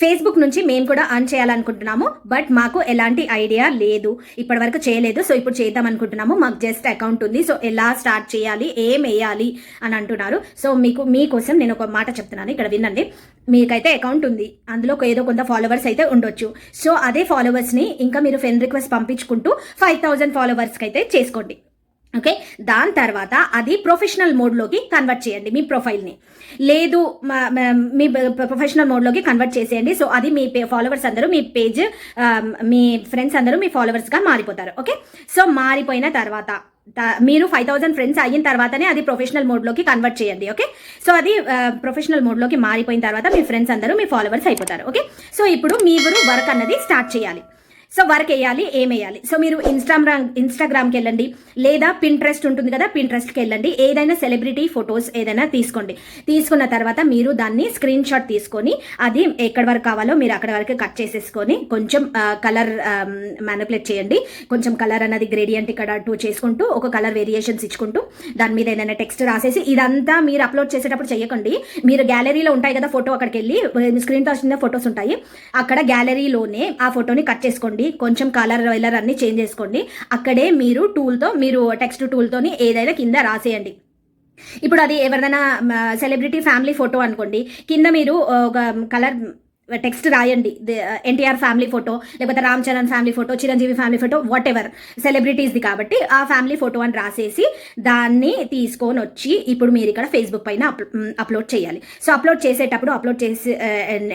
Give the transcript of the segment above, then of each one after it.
Facebook నుంచి మేము కూడా అర్న్ చేయాలనుకుంటున్నాము, బట్ మాకు ఎలాంటి ఐడియా లేదు, ఇప్పటి వరకు చేయలేదు. సో ఇప్పుడు చేద్దాం అనుకుంటున్నాము. మాకు జస్ట్ అకౌంట్ ఉంది, సో ఎలా స్టార్ట్ చేయాలి, ఏం వేయాలి అని అంటున్నారు. సో మీకోసం నేను ఒక మాట చెప్తున్నాను, ఇక్కడ వినండి. మీకైతే అకౌంట్ ఉంది, అందులో ఏదో కొంత ఫాలోవర్స్ అయితే ఉండొచ్చు. సో అదే ఫాలోవర్స్ని ఇంకా మీరు ఫ్రెండ్ రిక్వెస్ట్ పంపించుకుంటూ 5000 ఫాలోవర్స్కి అయితే చేసుకోండి. ఓకే, దాని తర్వాత అది ప్రొఫెషనల్ మోడ్లోకి కన్వర్ట్ చేయండి మీ ప్రొఫైల్ని. లేదు మీ ప్రొఫెషనల్ మోడ్లోకి కన్వర్ట్ చేసేయండి. సో అది మీ ఫాలోవర్స్ అందరూ మీ పేజ్, మీ ఫ్రెండ్స్ అందరూ మీ ఫాలోవర్స్గా మారిపోతారు. ఓకే, సో మారిపోయిన తర్వాత మీరు 5000 ఫ్రెండ్స్ అయిన తర్వాతనే అది ప్రొఫెషనల్ మోడ్లోకి కన్వర్ట్ చేయండి. ఓకే, సో అది ప్రొఫెషనల్ మోడ్లోకి మారిపోయిన తర్వాత మీ ఫ్రెండ్స్ అందరూ మీ ఫాలోవర్స్ అయిపోతారు. ఓకే, సో ఇప్పుడు మీరు వర్క్ అన్నది స్టార్ట్ చేయాలి. సో వర్క్ వేయాలి, ఏమేయాలి. సో మీరు ఇన్స్టాగ్రామ్కి వెళ్ళండి, లేదా పింట్రెస్ట్ ఉంటుంది కదా, పింట్రెస్ట్కి వెళ్ళండి. ఏదైనా సెలబ్రిటీ ఫొటోస్ ఏదైనా తీసుకోండి. తీసుకున్న తర్వాత మీరు దాన్ని స్క్రీన్ షాట్ తీసుకొని అది ఎక్కడి వరకు కావాలో మీరు అక్కడి వరకు కట్ చేసేసుకొని కొంచెం కలర్ మ్యానిపులేట్ చేయండి. కొంచెం కలర్ అన్నది గ్రేడియంట్ ఇక్కడ 2 చేసుకుంటూ ఒక కలర్ వేరియేషన్స్ ఇచ్చుకుంటూ దాని మీద ఏదైనా టెక్స్ట్ రాసేసి, ఇదంతా మీరు అప్లోడ్ చేసేటప్పుడు చేయకండి. మీరు గ్యాలరీలో ఉంటాయి కదా ఫోటో, అక్కడికి వెళ్ళి స్క్రీన్ తో చిన్న ఫొటోస్ ఉంటాయి, అక్కడ గ్యాలరీలోనే ఆ ఫోటోని కట్ చేసుకోండి. కొంచెం కలర్ వైలర్ అన్ని చేంజ్ చేసుకోండి. అక్కడే మీరు టెక్స్ట్ టూల్తోని ఏదైనా కింద రాసేయండి. ఇప్పుడు అది ఎవరిదైనా సెలబ్రిటీ ఫ్యామిలీ ఫోటో అనుకోండి, కింద మీరు ఒక కలర్ టెక్స్ట్ రాయండి. ఎన్టీఆర్ ఫ్యామిలీ ఫోటో, లేకపోతే Ram Charan family photo, Chiranjeevi family photo, whatever సెలబ్రిటీస్ది కాబట్టి ఆ ఫ్యామిలీ ఫోటో అని రాసేసి దాన్ని తీసుకొని వచ్చి ఇప్పుడు మీరు ఇక్కడ ఫేస్బుక్ పైన అప్లోడ్ చేయాలి. సో అప్లోడ్ చేసేటప్పుడు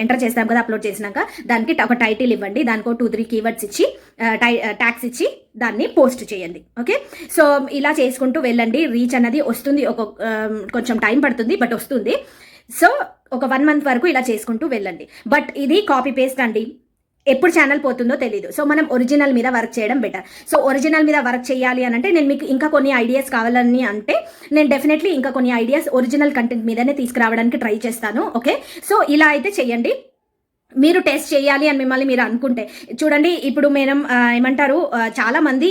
ఎంటర్ చేస్తాం కదా, అప్లోడ్ చేసినాక దానికి ఒక టైటిల్ ఇవ్వండి, దానికి 2-3 కీవర్డ్స్ ఇచ్చి ట్యాగ్స్ ఇచ్చి దాన్ని పోస్ట్ చేయండి. ఓకే, సో ఇలా చేసుకుంటూ వెళ్ళండి. రీచ్ అన్నది వస్తుంది, కొంచెం టైం పడుతుంది, బట్ వస్తుంది. సో ఒక 1 మంత్ వరకు ఇలా చేసుకుంటూ వెళ్ళండి. బట్ ఇది కాపీ పేస్ట్ అండి, ఎప్పుడు ఛానల్ పోతుందో తెలియదు. సో మనం ఒరిజినల్ మీద వర్క్ చేయడం బెటర్. సో ఒరిజినల్ మీద వర్క్ చేయాలి అని అంటే నేను మీకు ఇంకా కొన్ని ఐడియాస్ కావాలని అంటే నేను డెఫినెట్లీ ఇంకా కొన్ని ఐడియాస్ ఒరిజినల్ కంటెంట్ మీదనే తీసుకురావడానికి ట్రై చేస్తాను. ఓకే, సో ఇలా అయితే చెయ్యండి. మీరు టెస్ట్ చేయాలి అని మిమ్మల్ని మీరు అనుకుంటే చూడండి. ఇప్పుడు మనం ఏమంటారు, చాలా మంది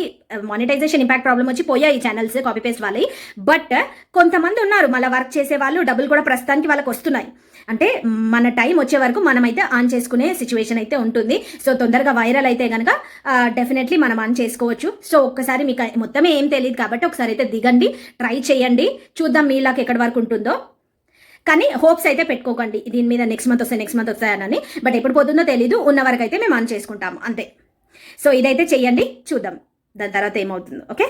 మానిటైజేషన్ ఇంపాక్ట్ ప్రాబ్లం వచ్చి పోయాయి ఈ ఛానల్స్ కాపీ పేస్ట్ వాళ్ళవి. బట్ కొంతమంది ఉన్నారు మళ్ళీ వర్క్ చేసే వాళ్ళు, డబ్బులు కూడా ప్రస్తుతానికి వాళ్ళకి వస్తున్నాయి. అంటే మన టైం వచ్చే వరకు మనమైతే ఆన్ చేసుకునే సిచ్యువేషన్ అయితే ఉంటుంది. సో తొందరగా వైరల్ అయితే కనుక డెఫినెట్లీ మనం ఆన్ చేసుకోవచ్చు. సో ఒక్కసారి మీకు మొత్తమే ఏం తెలియదు కాబట్టి ఒకసారి అయితే దిగండి, ట్రై చేయండి, చూద్దాం మీలాకి ఎక్కడి వరకు ఉంటుందో. కానీ హోప్స్ అయితే పెట్టుకోకండి దీని మీద నెక్స్ట్ మంత్ వస్తాయని. బట్ ఎప్పుడు పోతుందో తెలీదు, ఉన్న వరకు అయితే మేము ఆన్ చేసుకుంటాము అంతే. సో ఇదైతే చెయ్యండి, చూద్దాం దాని తర్వాత ఏమవుతుందో. ఓకే.